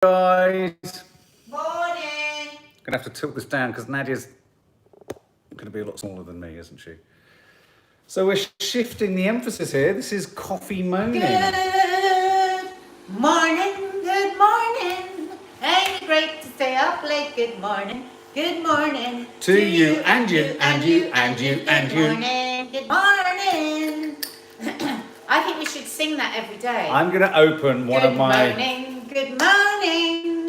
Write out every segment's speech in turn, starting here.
Guys, Morning. gonna have to tilt this down because Nadia's gonna be a lot smaller than me, isn't she? So we're shifting the emphasis here. This is coffee moaning. Good morning. Good morning. Ain't it great to stay up late? Good morning. Good morning To you and you and you and you and you. Good morning. Good morning. I think we should sing that every day. I'm gonna open one of my. Good morning. Good morning.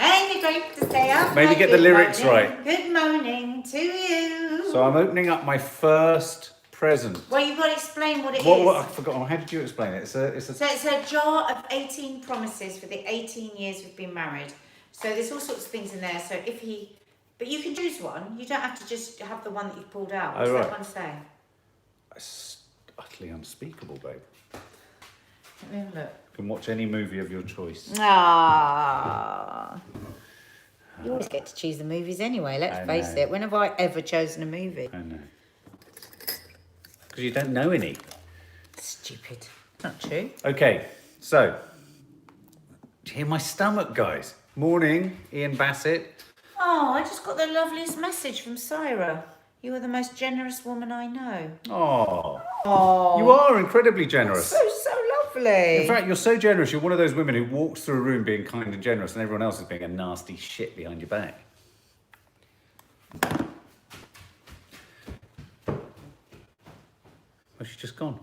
Ain't it great to stay up Maybe late? get the Good lyrics morning. right. Good morning to you. So I'm opening up my first present. Well, you've got to explain what it is. What? I forgot. How did you explain it? So it's a jar of 18 promises for the 18 years we've been married. So there's all sorts of things in there. So but you can choose one. You don't have to just have the one that you've pulled out. What's that one say? It's utterly unspeakable, babe. Let me have a look. You can watch any movie of your choice. Ah. You always get to choose the movies anyway, let's face it. When have I ever chosen a movie? I know. Because you don't know any. Stupid. Not true. Okay, so, do you hear my stomach, guys? Morning, Ian Bassett. Oh, I just got the loveliest message from Syra. You are the most generous woman I know. Oh, you are incredibly generous. So lovely. In fact, you're so generous, you're one of those women who walks through a room being kind and generous and everyone else is being a nasty shit behind your back. Oh, she's just gone.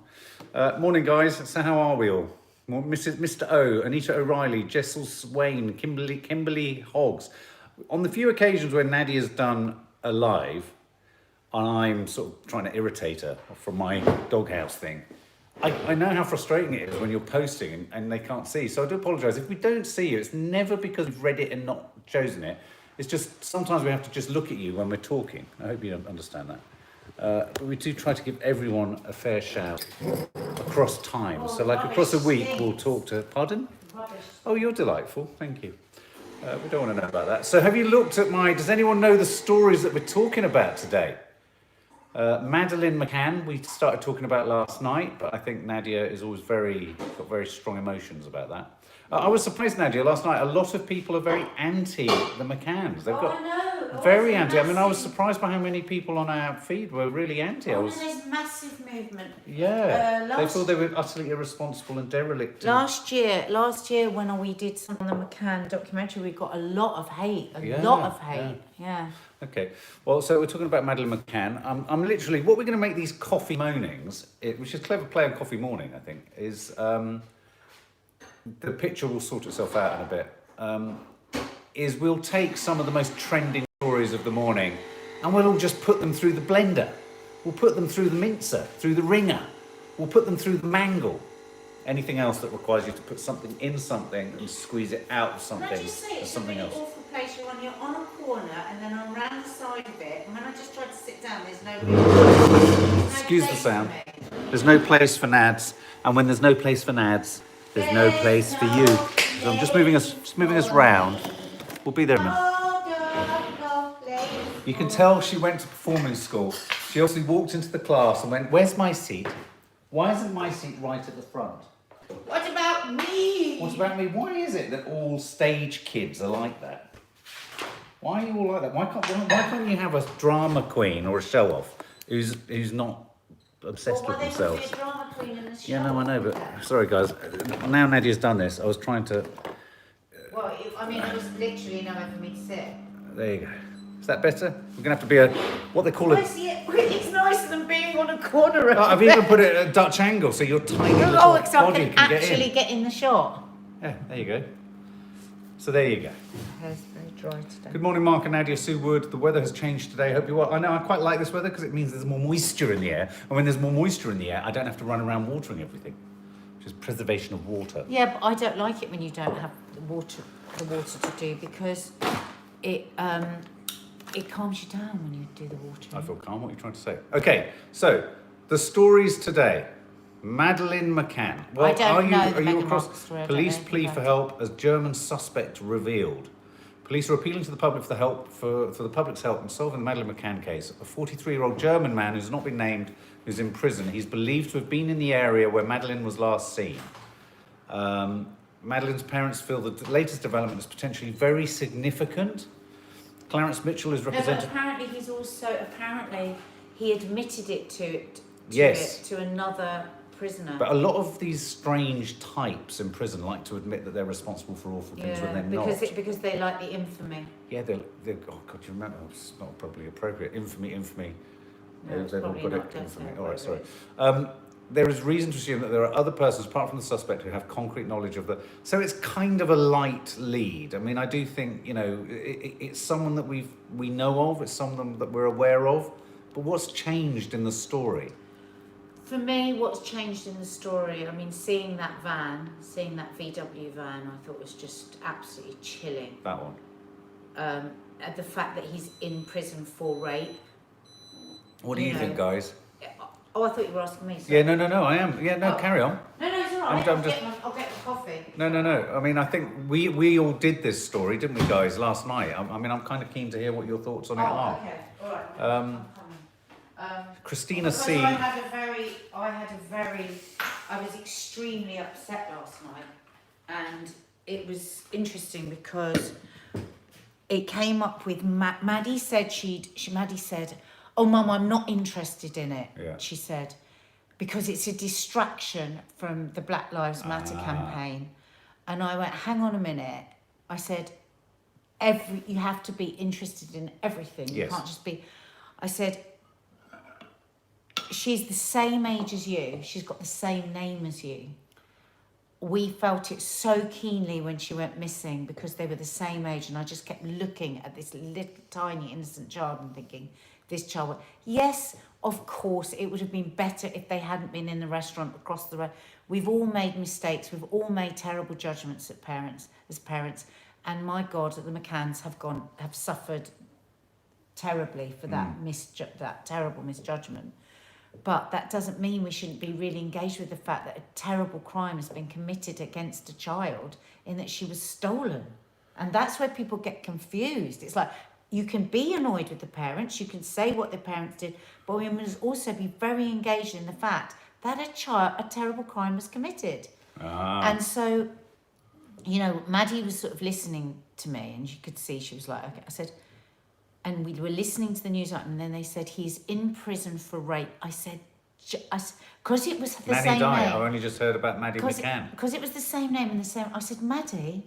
Morning, guys. So how are we all? Mr. O, Anita O'Reilly, Jessel Swain, Kimberly Hoggs. On the few occasions where Nadia's done a live, and I'm sort of trying to irritate her from my doghouse thing, I know how frustrating it is when you're posting and they can't see. So I do apologise. If we don't see you, it's never because we've read it and not chosen it. It's just sometimes we have to just look at you when we're talking. I hope you understand that. But we do try to give everyone a fair shout across time. So like across a week, we'll talk to... Pardon? Oh, you're delightful. Thank you. We don't want to know about that. So have you looked at my... Does anyone know the stories that we're talking about today? Madeleine McCann, we started talking about last night, but I think Nadia is always got very strong emotions about that. I was surprised, Nadia, last night, a lot of people are very anti the McCanns. They've got very anti. I mean, I was surprised by how many people on our feed were really anti. There's massive movement. Yeah, they thought they were utterly irresponsible and derelict. Last year when we did something on the McCann documentary, we got a lot of hate. A lot of hate. Yeah. Okay, well, so we're talking about Madeleine McCann. I'm literally, what we're going to make these coffee moanings, which is clever play on coffee morning, I think, is... the picture will sort itself out in a bit, is we'll take some of the most trending stories of the morning and we'll all just put them through the blender. We'll put them through the mincer, through the ringer. We'll put them through the mangle. Anything else that requires you to put something in something and squeeze it out of something. Can I just say, it's something a really else. awful place. You're on a corner and then I'm round the side of it, and when I just tried to sit down, there's no Excuse the sound. There's no place for nads, and when there's no place for nads, there's no place for you. So I'm just moving us round. We'll be there in a minute. You can tell she went to performance school. She obviously walked into the class and went, "Where's my seat? Why isn't my seat right at the front? What about me? What about me? Why is it that all stage kids are like that? Why are you all like that? Why can't you have a drama queen or a show-off who's not obsessed with themselves?" Yeah, no, I know, but sorry, guys. Now Nadia's done this, I was trying to... Well, I mean, it was literally nowhere for me to sit. There you go. Is that better? We're going to have to be what they call It's nicer than being on a corner. I've even put it at a Dutch angle, so your tiny little body can actually get in the shot. Yeah, there you go. So there you go. It's very dry today. Good morning, Mark and Nadia, Sue Wood. The weather has changed today. I hope you're well. I know I quite like this weather because it means there's more moisture in the air. And when there's more moisture in the air, I don't have to run around watering everything, which is preservation of water. Yeah, but I don't like it when you don't have the water to do, because it calms you down when you do the watering. I feel calm. What are you trying to say? Okay, so the stories today. Madeleine McCann. Well, I don't know. Are you across? Story, Police plea for help as German suspect revealed. Police are appealing to the public for the public's help in solving the Madeleine McCann case. A 43-year-old German man who's not been named, who's in prison. He's believed to have been in the area where Madeleine was last seen. Madeleine's parents feel that the latest development is potentially very significant. Clarence Mitchell is represented... No, but apparently he admitted it to another prisoner. But a lot of these strange types in prison like to admit that they're responsible for awful things when they're not. Because they like the infamy. Yeah, they're oh God, you remember? It's not probably appropriate. Infamy. No, They've all got it. Infamy. All right, sorry. It. There is reason to assume that there are other persons, apart from the suspect, who have concrete knowledge of the... So it's kind of a light lead. I mean, I do think, you know, it's someone that we know of. It's someone that we're aware of. But what's changed in the story? For me, what's changed in the story, I mean, seeing that VW van, I thought was just absolutely chilling. That one. The fact that he's in prison for rape. What do you think, guys? Oh, I thought you were asking me. Sorry. Yeah, no, I am. Yeah, no, carry on. No, it's all right. I'll get the coffee. No. I mean, I think we all did this story, didn't we, guys, last night? I mean, I'm kind of keen to hear what your thoughts on it are. Okay, all right. I'm coming. Christina C. I was extremely upset last night, and it was interesting because it came up with Maddie said Maddie said, "Oh, Mum, I'm not interested in it." Yeah. She said, because it's a distraction from the Black Lives Matter campaign. And I went, hang on a minute. I said, you have to be interested in everything. Yes. You can't just be... I said, she's the same age as you. She's got the same name as you. We felt it so keenly when she went missing because they were the same age, and I just kept looking at this little tiny innocent child and thinking, this child... Yes, of course, it would have been better if they hadn't been in the restaurant across the road. We've all made mistakes. We've all made terrible judgments as parents. And my God, the McCanns have suffered terribly for that terrible misjudgment. But that doesn't mean we shouldn't be really engaged with the fact that a terrible crime has been committed against a child in that she was stolen. And that's where people get confused. It's like, you can be annoyed with the parents, you can say what the parents did, but we must also be very engaged in the fact that a terrible crime was committed. And so, you know, Maddie was sort of listening to me, and you could see she was like, okay. I said, and we were listening to the news item, and then they said he's in prison for rape. I said, because it was the same name. I've only just heard about Madeleine McCann. Because it was the same name and the same. I said, Maddie,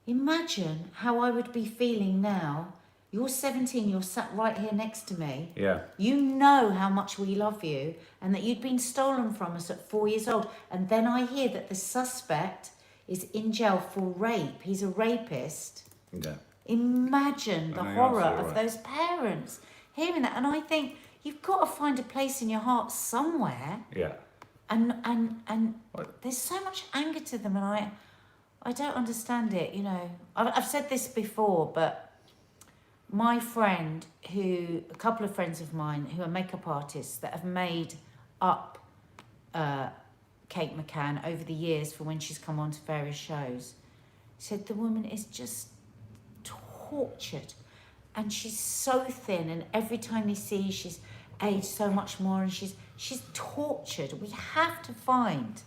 imagine how I would be feeling now. You're 17, you're sat right here next to me. Yeah. You know how much we love you and that you'd been stolen from us at 4 years old. And then I hear that the suspect is in jail for rape. He's a rapist. Yeah. Imagine the horror of those parents hearing that. And I think you've got to find a place in your heart somewhere. Yeah. And there's so much anger to them, and I don't understand it, you know. I've said this before, but my friend, a couple of friends of mine who are makeup artists that have made up Kate McCann over the years for when she's come on to various shows, said the woman is just tortured, and she's so thin, and every time they see her, she's aged so much more, and she's tortured. We have to find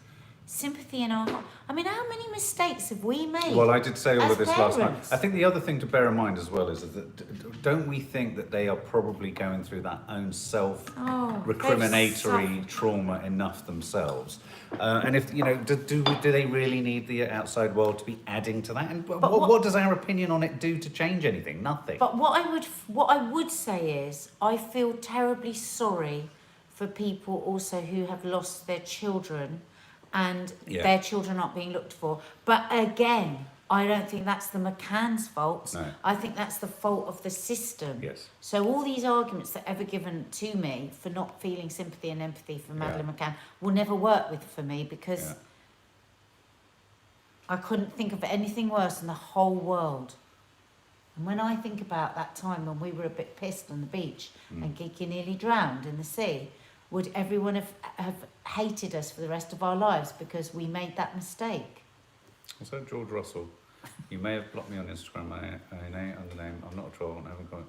sympathy in our heart. I mean, how many mistakes have we made? Well, I did say all of this last night. parents? I think the other thing to bear in mind as well is that don't we think that they are probably going through that own self-recriminatory trauma enough themselves? And if, you know, do they really need the outside world to be adding to that? And what does our opinion on it do to change anything? Nothing. But what I would say is, I feel terribly sorry for people also who have lost their children and their children aren't being looked for. But again, I don't think that's the McCann's fault. No. I think that's the fault of the system. Yes. So all these arguments that are ever given to me for not feeling sympathy and empathy for Madeleine McCann will never work for me, because I couldn't think of anything worse in the whole world. And when I think about that time when we were a bit pissed on the beach and Kiki nearly drowned in the sea, would everyone have hated us for the rest of our lives because we made that mistake? Also, George Russell, you may have blocked me on Instagram, under name, I'm not a troll, I haven't got it.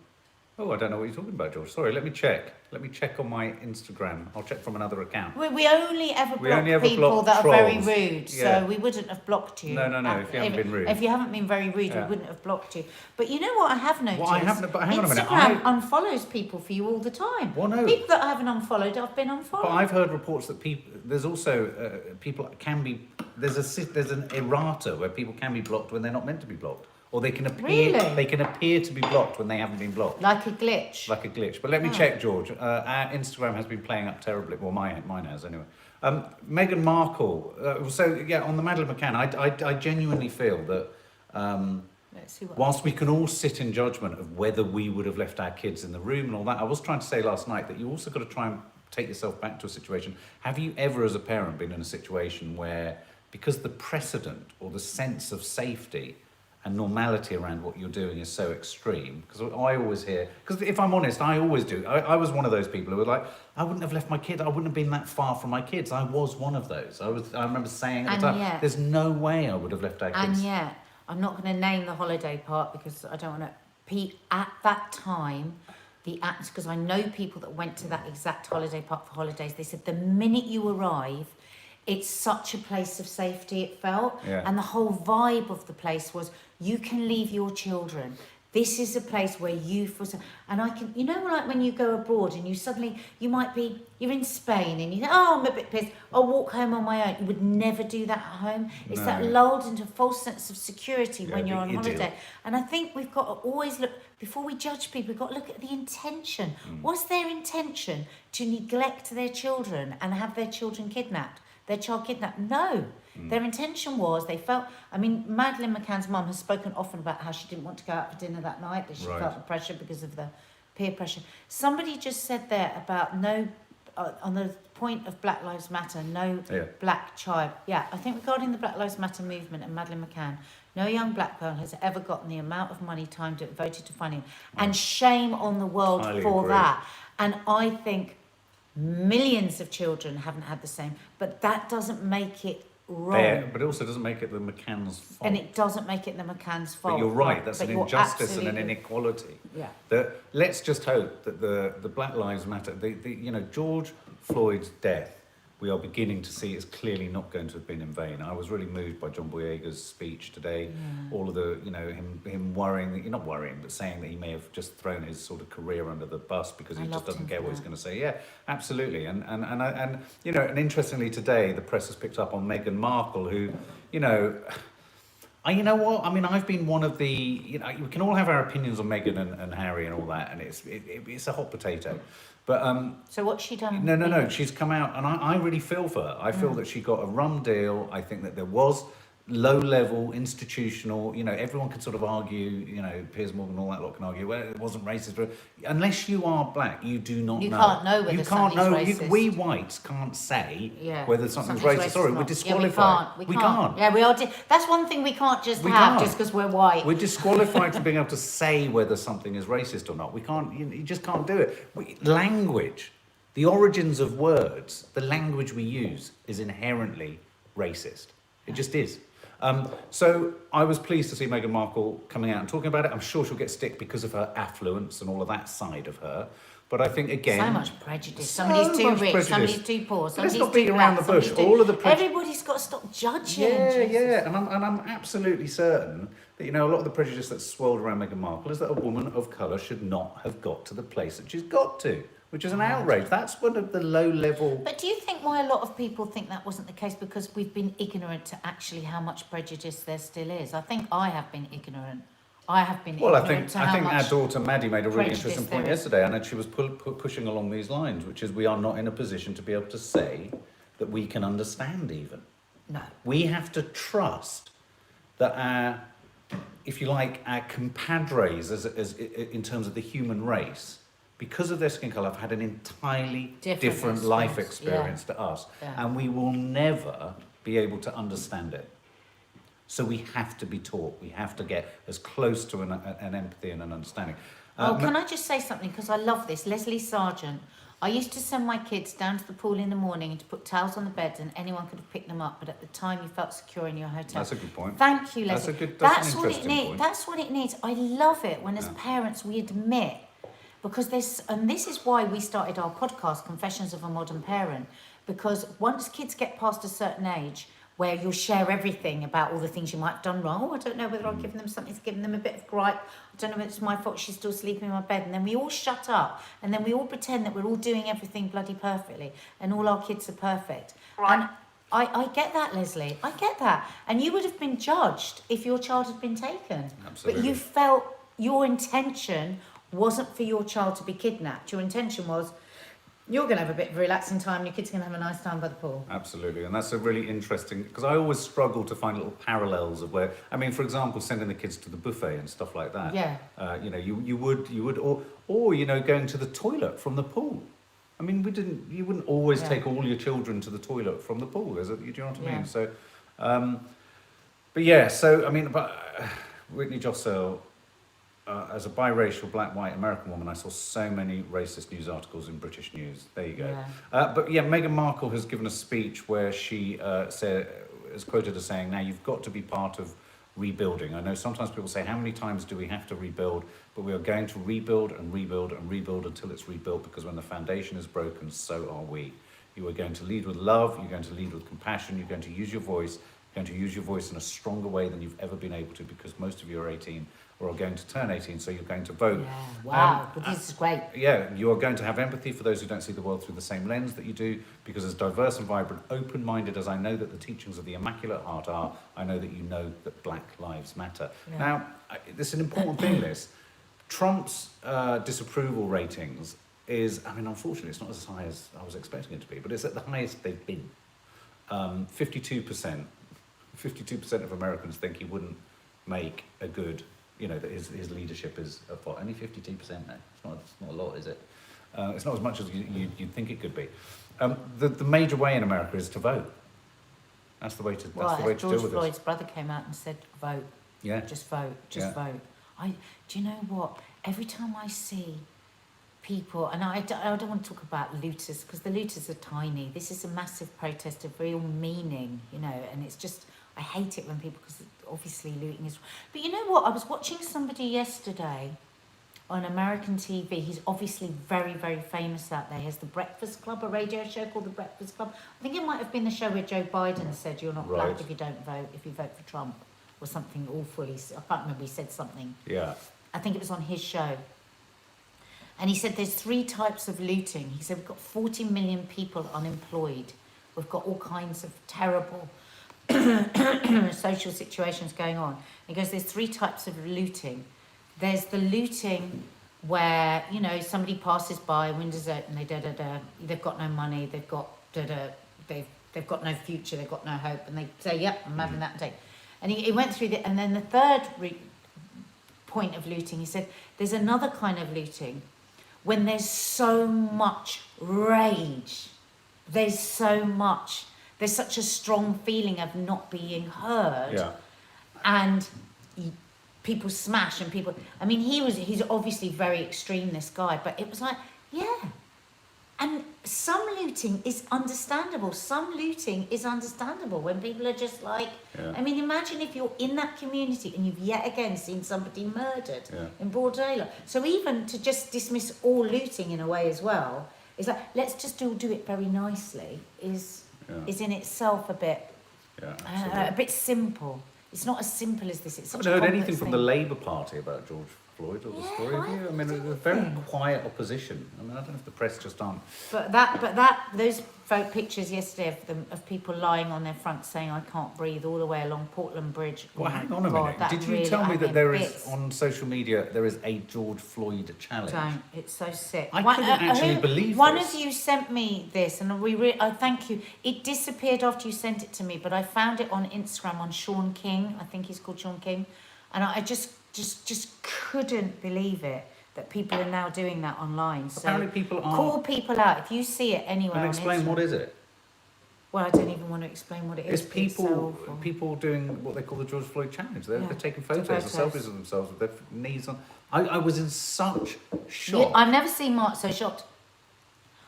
Oh, I don't know what you're talking about, George. Sorry, let me check. Let me check on my Instagram. I'll check from another account. We only ever block people that trolls. are very rude, Yeah. so we wouldn't have blocked you. No, if you haven't been rude. If you haven't been very rude, we wouldn't have blocked you. But you know what I have noticed? Well, I haven't, but hang on a minute. Instagram unfollows people for you all the time. Well, no. People that I haven't unfollowed, I've been unfollowed. But I've heard reports that there's also people can be, there's an errata where people can be blocked when they're not meant to be blocked. Or they can appear. Really? They can appear to be blocked when they haven't been blocked. Like a glitch. Like a glitch. But let me check, George. Our Instagram has been playing up terribly. Well, mine has anyway. Meghan Markle. So yeah, on the Madeleine McCann, I genuinely feel that Let's see what whilst we can all sit in judgment of whether we would have left our kids in the room and all that, I was trying to say last night that you also got to try and take yourself back to a situation. Have you ever, as a parent, been in a situation where, because the precedent or the sense of safety and normality around what you're doing is so extreme? Because I always hear, because if I'm honest, I always do. I was one of those people who were like, I wouldn't have left my kid. I wouldn't have been that far from my kids. I was one of those. I remember saying at the time, there's no way I would have left our kids. And yet, I'm not going to name the holiday part because I don't want to. At that time, the acts, because I know people that went to that exact holiday park for holidays. They said the minute you arrive, it's such a place of safety, it felt. Yeah. And the whole vibe of the place was, you can leave your children. This is a place where and I can, you know, like when you go abroad and you're in Spain and you think, oh, I'm a bit pissed, I'll walk home on my own. You would never do that at home. It's that lulled into a false sense of security when you're on holiday. And I think we've got to always look, before we judge people, we've got to look at the intention. Was their intention to neglect their children and have their children kidnapped? Their child kidnapped? No. Their intention was, they felt, I mean, Madeleine McCann's mum has spoken often about how she didn't want to go out for dinner that night, but she felt the pressure because of the peer pressure. Somebody just said there about on the point of Black Lives Matter, black child. Yeah, I think regarding the Black Lives Matter movement and Madeleine McCann, no young black girl has ever gotten the amount of money, time devoted to funding. And shame on the world for that. And I think millions of children haven't had the same, but that doesn't make it wrong. But it also doesn't make it the McCann's fault. And it doesn't make it the McCann's fault. But you're right, that's an injustice and an inequality. Yeah. That let's just hope that the Black Lives Matter, George Floyd's death, we are beginning to see is clearly not going to have been in vain. I was really moved by John Boyega's speech today. All of the, him worrying, not worrying, but saying that he may have just thrown his sort of career under the bus because he just doesn't care what he's going to say. Yeah, absolutely. And interestingly today, the press has picked up on Meghan Markle, who, you know what? I mean, I've been one of the, we can all have our opinions on Meghan and Harry and all that, and it's a hot potato. But so what's she done? No. She's come out, and I really feel for her. I feel that she got a rum deal. I think that there was low-level, institutional, everyone can sort of argue, Piers Morgan and all that lot can argue, well, it wasn't racist, but unless you are black, you do not know. You can't know whether something's racist. We whites can't say whether something's racist. Sorry, we're disqualified. We can't. Yeah, we are. That's one thing we can't just just because we're white. We're disqualified from being able to say whether something is racist or not. We can't, you just can't do it. Language, the origins of words, the language we use is inherently racist. It just is. So I was pleased to see Meghan Markle coming out and talking about it. I'm sure she'll get stick because of her affluence and all of that side of her. But I think, again... So much prejudice. Somebody's too rich, somebody's too poor, somebody's let's not beat around the bush. All of the everybody's got to stop judging. Yeah. And I'm absolutely certain that, a lot of the prejudice that's swirled around Meghan Markle is that a woman of colour should not have got to the place that she's got to, which is an outrage. That's one of the low-level... But do you think why a lot of people think that wasn't the case? Because we've been ignorant to actually how much prejudice there still is. I think I have been ignorant. I think our daughter Maddie made a really interesting point yesterday, and she was pushing along these lines, which is we are not in a position to be able to say that we can understand even. No. We have to trust that our, if you like, our compadres as in terms of the human race, because of their skin colour, have had an entirely different life experience to us, and we will never be able to understand it. So we have to be taught. We have to get as close to an empathy and an understanding. Can I just say something? Because I love this. Leslie Sargent. I used to send my kids down to the pool in the morning and to put towels on the beds, and anyone could have picked them up. But at the time, you felt secure in your hotel. That's a good point. Thank you, Leslie. That's what it needs. That's what it needs. I love it when, as parents, we admit because and this is why we started our podcast, Confessions of a Modern Parent, because once kids get past a certain age, where you'll share everything about all the things you might have done wrong. Oh, I don't know whether I've given them something, giving them a bit of gripe. I don't know if it's my fault she's still sleeping in my bed. And then we all shut up. And then we all pretend that we're all doing everything bloody perfectly. And all our kids are perfect. Right. And I get that, Leslie. I get that. And you would have been judged if your child had been taken. Absolutely. But you felt your intention wasn't for your child to be kidnapped. Your intention was, you're going to have a bit of relaxing time and your kid's going to have a nice time by the pool. Absolutely, and that's a really interesting, because I always struggle to find little parallels of where, I mean, for example, sending the kids to the buffet and stuff like that. Yeah. You know, you would, or you know, going to the toilet from the pool. I mean, you wouldn't always take all your children to the toilet from the pool. Do you know what I mean? So, but yeah, so I mean, Whitney Jossel. As a biracial black, white American woman, I saw so many racist news articles in British news. There you go. Yeah. But yeah, Meghan Markle has given a speech where she is quoted as saying, now you've got to be part of rebuilding. I know sometimes people say, how many times do we have to rebuild? But we are going to rebuild and rebuild and rebuild until it's rebuilt, because when the foundation is broken, so are we. You are going to lead with love. You're going to lead with compassion. You're going to use your voice. You're going to use your voice in a stronger way than you've ever been able to, because most of you are 18 or are going to turn 18, so you're going to vote. Yeah, wow, but this is great. Yeah, you are going to have empathy for those who don't see the world through the same lens that you do, because as diverse and vibrant, open-minded as I know that the teachings of the Immaculate Heart are, I know that you know that Black Lives Matter. Yeah. Now, this is an important thing, this. Trump's disapproval ratings is, I mean, unfortunately, it's not as high as I was expecting it to be, but it's at the highest they've been. 52% of Americans think he wouldn't make a good, you know, that his leadership is only 52% now. It's not a lot, is it? It's not as much as you'd think it could be. The major way in America is to vote. That's the way to deal with George this. Floyd's brother came out and said, vote. Yeah. Just vote. Just vote. Do you know what? Every time I see people, and I don't want to talk about looters, because the looters are tiny. This is a massive protest of real meaning, you know, and it's just, I hate it when people, because obviously looting is... But you know what? I was watching somebody yesterday on American TV. He's obviously very, very famous out there. He has The Breakfast Club, a radio show called The Breakfast Club. I think it might have been the show where Joe Biden said, you're not black if you don't vote, if you vote for Trump, or something awful. I can't remember, he said something. Yeah. I think it was on his show. And he said there's 3 types of looting. He said we've got 40 million people unemployed. We've got all kinds of terrible social situations going on. He goes, there's 3 types of looting. There's the looting where, you know, somebody passes by, windows open, they they've got no money, they've got they've got no future, they've got no hope, and they say, yep, I'm having that day. And he went through and then the third point of looting, he said, there's another kind of looting when there's so much rage, there's such a strong feeling of not being heard, and people smash and people. I mean, he's obviously very extreme, this guy, but it was like, yeah. And some looting is understandable. Some looting is understandable when people are just like, I mean, imagine if you're in that community and you've yet again seen somebody murdered in broad daylight. So even to just dismiss all looting in a way as well, is like, let's just do it very nicely, is in itself a bit simple. It's not as simple as this. It's such I haven't a heard complex anything from thing. the Labour Party about George Floyd or the story. I mean, a very quiet opposition. I mean, I don't know if the press just aren't. But those pictures yesterday of people lying on their front saying, I can't breathe, all the way along Portland Bridge. Well, hang on a minute. Did you tell me that there is, on social media, there is a George Floyd challenge? Don't. It's so sick. I couldn't actually believe one this. of you sent me this, and I thank you. It disappeared after you sent it to me, but I found it on Instagram on Sean King. I think he's called Sean King. And I just couldn't believe it that people are now doing that online. So apparently people are. Call people out if you see it anywhere. And explain on Instagram. What is it? Well, I don't even want to explain what it is. It's people doing what they call the George Floyd challenge. They're taking photos or selfies of themselves with their knees on. I was in such shock. Yeah, I've never seen Mark so shocked.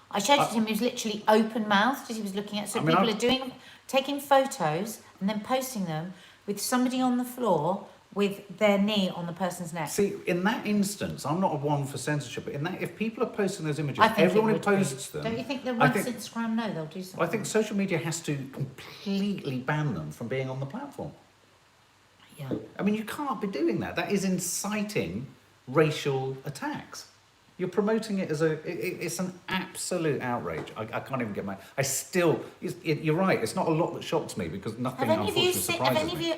I showed it to him. He was literally open mouthed as he was looking at. So people are taking photos and then posting them with somebody on the floor with their knee on the person's neck. See, in that instance, I'm not a one for censorship, but in that, if people are posting those images, I think everyone it who would posts be. them... Don't you think that once Instagram know, they'll do something? I think social media has to completely ban them from being on the platform. Yeah. I mean, you can't be doing that. That is inciting racial attacks. You're promoting it as it's an absolute outrage. I can't even get my... you're right, it's not a lot that shocks me because nothing unfortunately surprises me.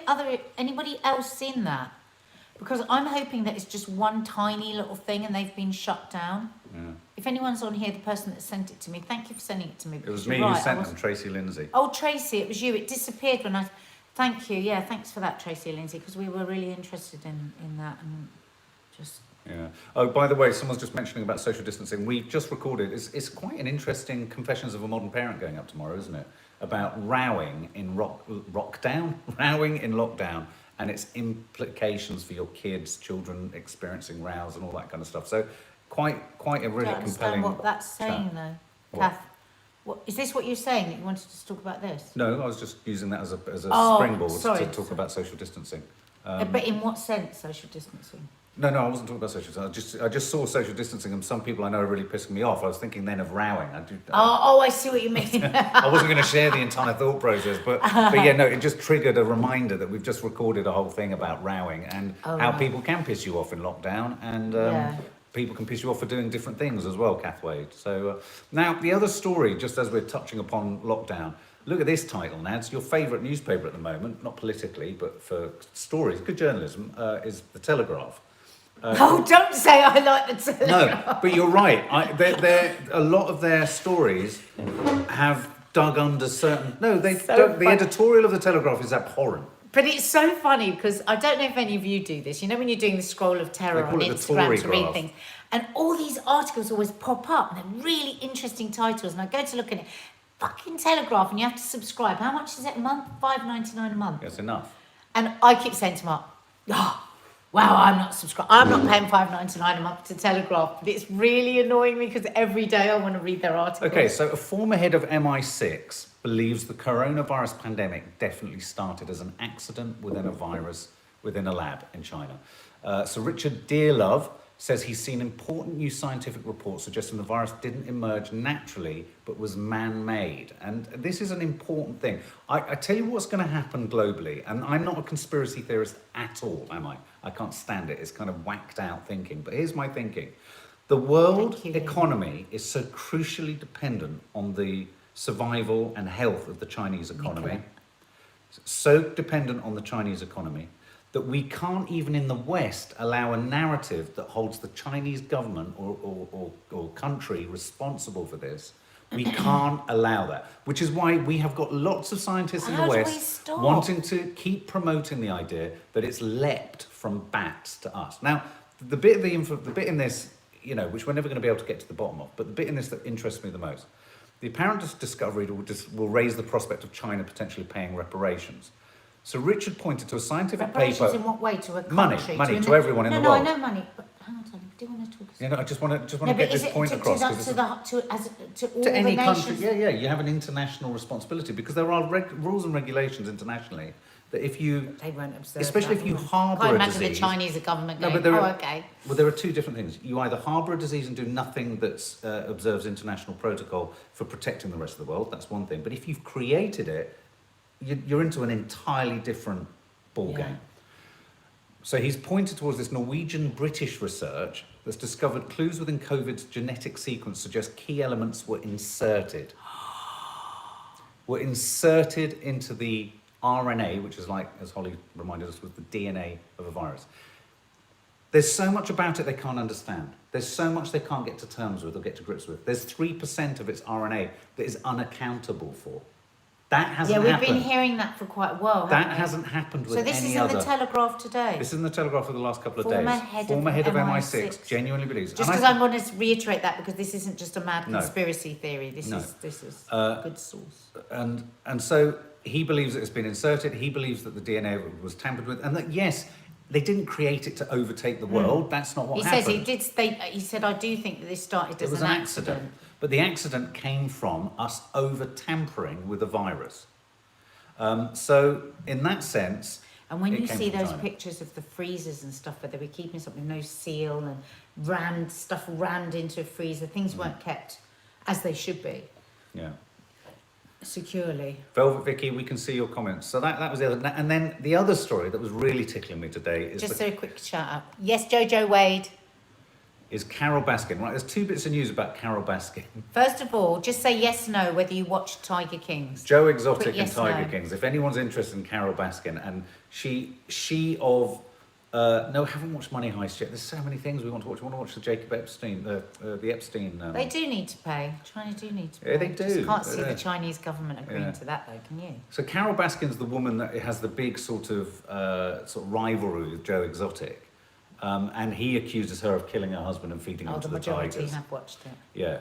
Anybody else seen that? Because I'm hoping that it's just one tiny little thing and they've been shut down. Yeah. If anyone's on here, the person that sent it to me, thank you for sending it to me. It was me who sent them, Tracy Lindsay. Oh, Tracy, it was you. It disappeared when I... Thank you. Yeah, thanks for that, Tracy Lindsay, because we were really interested in that and just... Yeah. Oh, by the way, someone's just mentioning about social distancing. We've just recorded, it's quite an interesting Confessions of a Modern Parent going up tomorrow, isn't it? About rowing in rowing in lockdown and its implications for your kids, children experiencing rows and all that kind of stuff. So quite a really compelling... I don't understand what that's saying, though. What? Kath, is this what you're saying, that you wanted to talk about this? No, I was just using that as a springboard to talk sorry. about social distancing. But in what sense, social distancing? No, I wasn't talking about social distancing. I just saw social distancing, and some people I know are really pissing me off. I was thinking then of rowing. I see what you mean. I wasn't going to share the entire thought process, but yeah, no, it just triggered a reminder that we've just recorded a whole thing about rowing and how people can piss you off in lockdown, and people can piss you off for doing different things as well, Kath Wade. So now the other story, just as we're touching upon lockdown. Look at this title, Nads. Your favourite newspaper at the moment, not politically, but for stories, good journalism, is The Telegraph. Don't say I like The Telegraph. No, but you're right. A lot of their stories have dug under certain... No, the editorial of The Telegraph is abhorrent. But it's so funny because I don't know if any of you do this. You know when you're doing the scroll of terror on Instagram to read things, and all these articles always pop up and they're really interesting titles, and I go to look at it. Fucking Telegraph, and you have to subscribe. How much is it a month? $5.99 a month. That's enough. And I keep saying to Mark, wow, I'm not subscribed. I'm not paying $5.99 a month to Telegraph. But it's really annoying me because every day I want to read their articles. Okay, so a former head of MI6 believes the coronavirus pandemic definitely started as an accident within a virus within a lab in China. So Richard Dearlove says he's seen important new scientific reports suggesting the virus didn't emerge naturally, but was man-made. And this is an important thing. I tell you what's going to happen globally, and I'm not a conspiracy theorist at all, am I? I can't stand it. It's kind of whacked out thinking. But here's my thinking. The world economy is so crucially dependent on the survival and health of the Chinese economy. So dependent on the Chinese economy that we can't even in the West allow a narrative that holds the Chinese government or country responsible for this. We can't allow that, which is why we have got lots of scientists in the West wanting to keep promoting the idea that it's leapt from bats to us. Now, the bit in this, which we're never going to be able to get to the bottom of, but the bit in this that interests me the most, the apparent discovery will raise the prospect of China potentially paying reparations. So Richard pointed to a scientific paper. In what way? To a country? Money to everyone in the world. No, I know money, but hang on, do you want to talk? I just want to get this point across. To all any the country, nations? you have an international responsibility because there are rules and regulations internationally that if you, they won't observe, especially if you harbour a disease. I imagine the Chinese government going, okay. Well, there are two different things. You either harbour a disease and do nothing that observes international protocol for protecting the rest of the world. That's one thing. But if you've created it, you're into an entirely different ballgame. So he's pointed towards this Norwegian-British research that's discovered clues within COVID's genetic sequence suggest key elements were inserted. Were inserted into the RNA, which is like, as Holly reminded us, was the DNA of a virus. There's so much about it they can't understand. There's so much they can't get to terms with or get to grips with. There's 3% of its RNA that is unaccountable for. That hasn't happened. Yeah, we've been hearing that for quite a while, haven't we? Hasn't happened with any other. So this is in the Telegraph today? This is in the Telegraph for the last couple of days. Former head of MI6 genuinely believes. Just because I want to reiterate that because this isn't just a mad conspiracy theory. This is a good source. And so he believes that it's been inserted. He believes that the DNA was tampered with, and that yes, they didn't create it to overtake the world. That's not what happened. He said, I do think that this started as an accident. But the accident came from us over-tampering with a virus. So in that sense... And when It you came see from those China. pictures of the freezers and stuff where they were keeping something, no seal and stuff rammed into a freezer, things weren't kept as they should be, Yeah. securely. Velvet Vicky, we can see your comments. So that was the other. And then the other story that was really tickling me today is Just a quick shout out. Yes, Jojo Wade. is Carole Baskin. Right, there's two bits of news about Carole Baskin. First of all, just say yes, no, whether you watched Tiger Kings. Joe Exotic Quick and yes, Tiger no. Kings. If anyone's interested in Carole Baskin, and she of no, I haven't watched Money Heist yet. There's so many things we want to watch. We want to watch the Jacob Epstein, the Epstein. They do need to pay. China do need to pay. Yeah, they do. Just can't see Yeah. the Chinese government agreeing Yeah. to that, though, can you? So Carole Baskin's the woman that has the big sort of rivalry with Joe Exotic, and he accuses her of killing her husband and feeding him Oh, to the the majority tigers. have watched it. Yeah.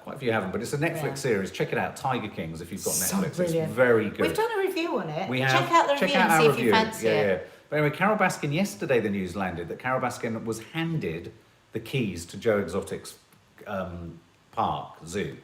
Quite a few haven't, but it's a Netflix Yeah. series. Check it out, Tiger Kings, if you've got So Netflix. brilliant. It's very good. We've done a review on it. We have. Check out the Check review out and our see if review. you fancy yeah, it. Yeah. But anyway, Carole Baskin, yesterday the news landed that Carole Baskin was handed the keys to Joe Exotic's zoo.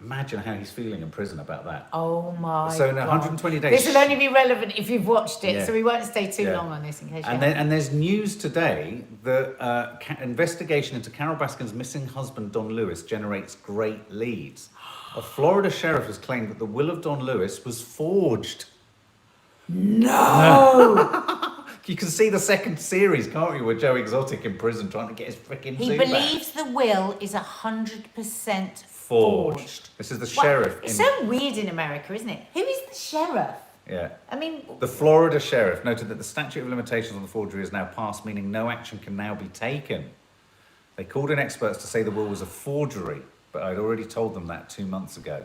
Imagine how he's feeling in prison about that. Oh my So in God. 120 days. This will only be relevant if you've watched it, Yeah. so we won't stay too Yeah. long on this in case you And haven't. there's news today that investigation into Carole Baskin's missing husband Don Lewis generates great leads. A Florida sheriff has claimed that the will of Don Lewis was forged. No! You can see the second series, can't you, with Joe Exotic in prison trying to get his freaking He zoo believes back. the will is 100% Forged. forged. This is the Well, sheriff. it's so weird in America, isn't it? Who is the sheriff? Yeah. I mean, The Florida sheriff noted that the statute of limitations on the forgery is now passed, meaning no action can now be taken. They called in experts to say the will was a forgery, but I'd already told them that 2 months ago.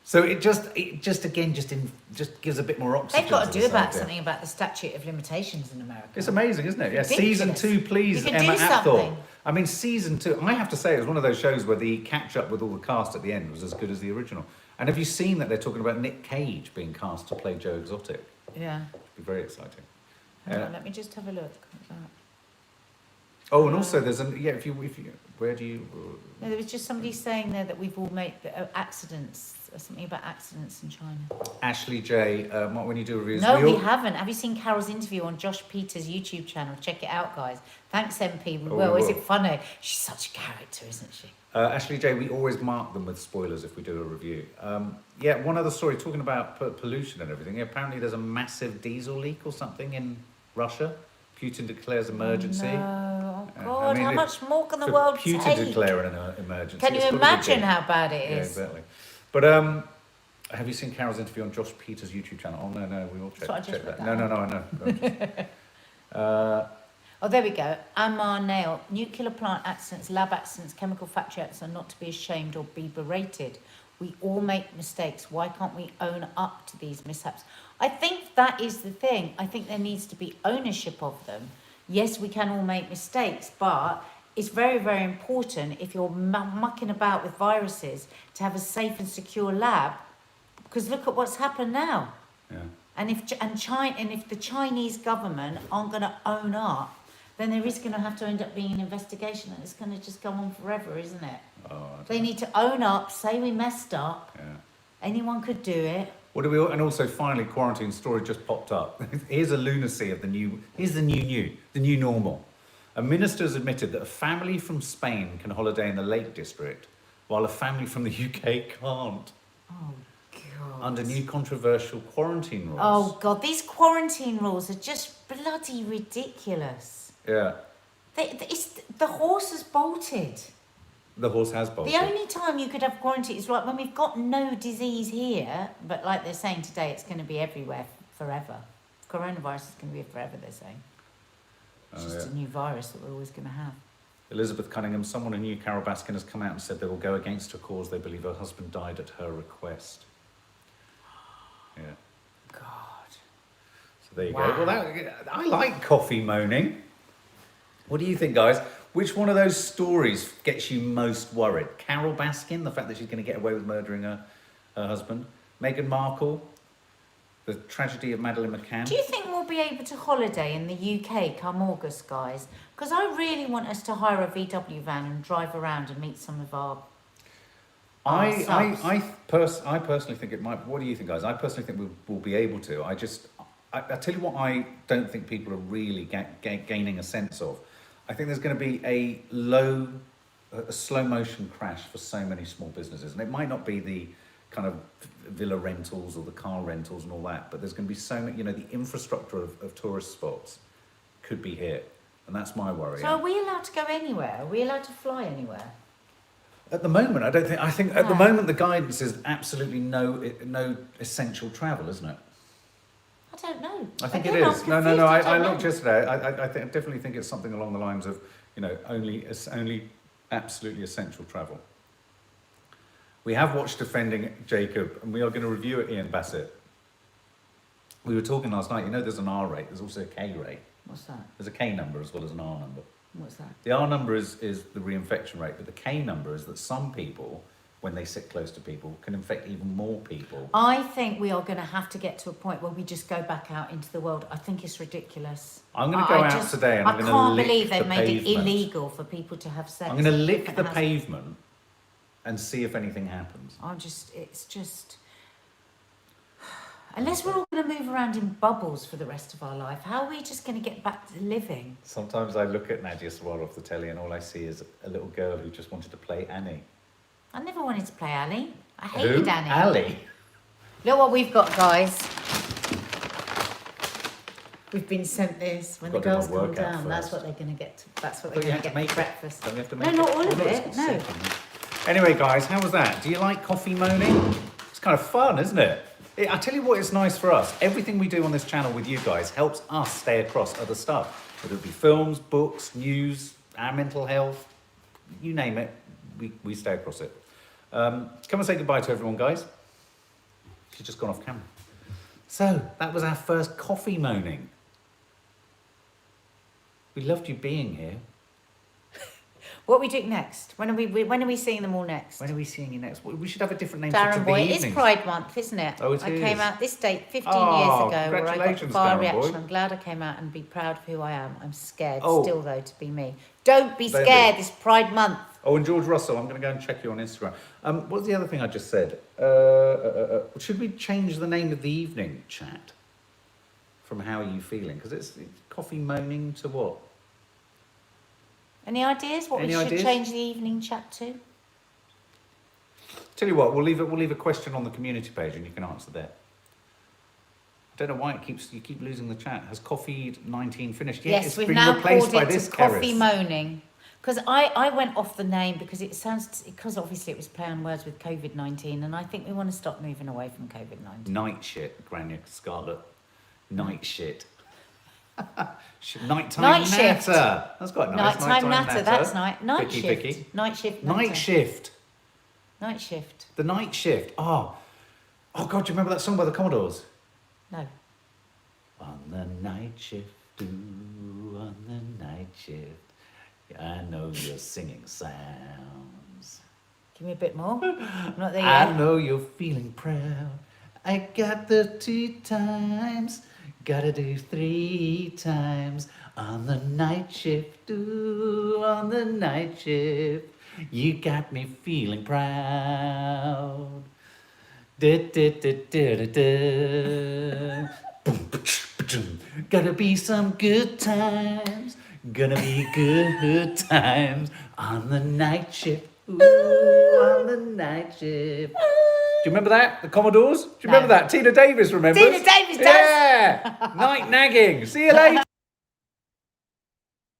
So it just gives a bit more oxygen. they've got to do this about idea. something about the statute of limitations in America. It's amazing, isn't it? Yeah, Ridiculous. season 2, please, You can Emma do Apthorpe. something. I mean, season 2, I have to say, it was one of those shows where the catch up with all the cast at the end was as good as the original. And have you seen that they're talking about Nick Cage being cast to play Joe Exotic? Yeah. It'd be very exciting. Hang on, let me just have a look. Oh, and also there's if you where do you? No, there was just somebody saying there that we've all made accidents, something about accidents in China. Ashley J, when you do reviews, No, we haven't. Have you seen Carole's interview on Josh Peters' YouTube channel? Check it out, guys. Thanks, MP. Oh, Well, we is will. it funny? She's such a character, isn't she? Ashley J, we always mark them with spoilers if we do a review. Yeah, one other story talking about pollution and everything. Apparently, there's a massive diesel leak or something in Russia. Putin declares emergency. No, oh I God, mean, how if- much more can the For world Putin take? declaring an emergency. Can you it's gotta be imagine big. how bad it Yeah, is? exactly. But have you seen Carol's interview on Josh Peters' YouTube channel? Oh no, we will check, That's what I just check read that. that No, I know. Oh, there we go. Amar Nail. Nuclear plant accidents, lab accidents, chemical factory accidents are not to be ashamed or be berated. We all make mistakes. Why can't we own up to these mishaps? I think that is the thing. I think there needs to be ownership of them. Yes, we can all make mistakes, but it's very, very important if you're mucking about with viruses to have a safe and secure lab. Because look at what's happened now. Yeah. And if the Chinese government aren't going to own up, then there is going to have to end up being an investigation, and it's going to just go on forever, isn't it? They need to own up, say we messed up. Yeah. Anyone could do it. What do we? And also, finally, quarantine story just popped up. Here's a lunacy of the new. Here's the new normal. A minister has admitted that a family from Spain can holiday in the Lake District, while a family from the UK can't. Oh, God. Under new controversial quarantine rules. Oh, God. These quarantine rules are just bloody ridiculous. Yeah. The horse has bolted. The horse has bolted. The only time you could have quarantine is like when we've got no disease here, but like they're saying today, it's going to be everywhere forever. Coronavirus is going to be forever, they're saying. It's just a new virus that we're always going to have. Elizabeth Cunningham, someone who knew Carole Baskin, has come out and said they will go against her cause. They believe her husband died at her request. Yeah. God. So there you Wow. go. Well, I like coffee moaning. What do you think, guys? Which one of those stories gets you most worried? Carole Baskin, the fact that she's going to get away with murdering her husband. Meghan Markle, the tragedy of Madeleine McCann. Do you think we'll be able to holiday in the UK come August, guys? Because I really want us to hire a VW van and drive around and meet some of our subs. I personally think it might. What do you think, guys? I personally think we'll be able to. I tell you what, I don't think people are really gaining a sense of. I think there's going to be a slow motion crash for so many small businesses, and it might not be the kind of villa rentals or the car rentals and all that, but there's going to be so many, the infrastructure of tourist spots could be hit, and that's my worry. So are we allowed to go anywhere? Are we allowed to fly anywhere? At the moment, I think at the moment the guidance is absolutely no essential travel, isn't it? I don't know. I think it is. No. I looked yesterday. I definitely think it's something along the lines of, only absolutely essential travel. We have watched Defending Jacob, and we are going to review it, Ian Bassett. We were talking last night. There's an R rate. There's also a K rate. What's that? There's a K number as well as an R number. What's that? The R number is the reinfection rate, but the K number is that some people, when they sit close to people, can infect even more people. I think we are going to have to get to a point where we just go back out into the world. I think it's ridiculous. I'm going to go out today and I'm going to lick the pavement. I can't believe they've made it illegal for people to have sex. I'm going to lick the pavement and see if anything happens. It's just... Unless we're all going to move around in bubbles for the rest of our life, how are we just going to get back to living? Sometimes I look at NADIA Sawalha off the telly and all I see is a little girl who just wanted to play Annie. I never wanted to play Annie. I hated Annie. Ali? Look what we've got, guys. We've been sent this. When the girls come down, that's what they're going to get. That's what they're going to get for breakfast. Don't we have to make no, not all of it. No. Anyway, guys, how was that? Do you like coffee moaning? It's kind of fun, isn't it? I tell you what, it's nice for us. Everything we do on this channel with you guys helps us stay across other stuff. Whether it be films, books, news, our mental health, you name it, we stay across it. Come and say goodbye to everyone, guys. She's just gone off camera. So, that was our first coffee moaning. We loved you being here. What are we doing next? When are we seeing them all next? When are we seeing you next? We should have a different name Darren for the Boy, evenings. it's Pride Month, isn't it? Oh, it I is. came out this date 15 years ago where I got Congratulations, fire Darren reaction. Boy. I'm glad I came out and be proud of who I am. I'm scared Oh. still, though, to be me. Don't be Don't scared be. this Pride Month. Oh, and George Russell, I'm going to go and check you on Instagram. What's the other thing I just said? Should we change the name of the evening chat from How Are You Feeling? Because it's coffee moaning to what? Any ideas what Any we should ideas? change the evening chat to? Tell you what, we'll leave a question on the community page and you can answer there. I don't know why you keep losing the chat. Has Coffee 19 finished? Yeah, Yes, it's we've been now replaced called by it this to Coffee Keris. Moaning. Because I went off the name because because obviously it was play on words with COVID-19, and I think we want to stop moving away from COVID-19. Night shit, Grania Scarlet. Night shit. Nighttime Night shift. natter. That's quite nice. Nighttime natter, that's night. Night Vicky, shift. Vicky. Night shift. Natter. Night shift. Night shift. The night shift. Oh God, do you remember that song by the Commodores? No. On the night shift, ooh, on the night shift, I know you're singing sounds. Give me a bit more. I'm not there I yet. know you're feeling proud. I got the 2 times, gotta do 3 times. On the night shift, ooh, on the night shift, you got me feeling proud. Da, da, da, da, da, da. Gotta be some good times, gonna be good times on the night shift. Ooh, on the night shift. Do you remember that? The Commodores? Do you remember that? Tina Davis remembers? Tina Davis does. Yeah. Night nagging. See you later.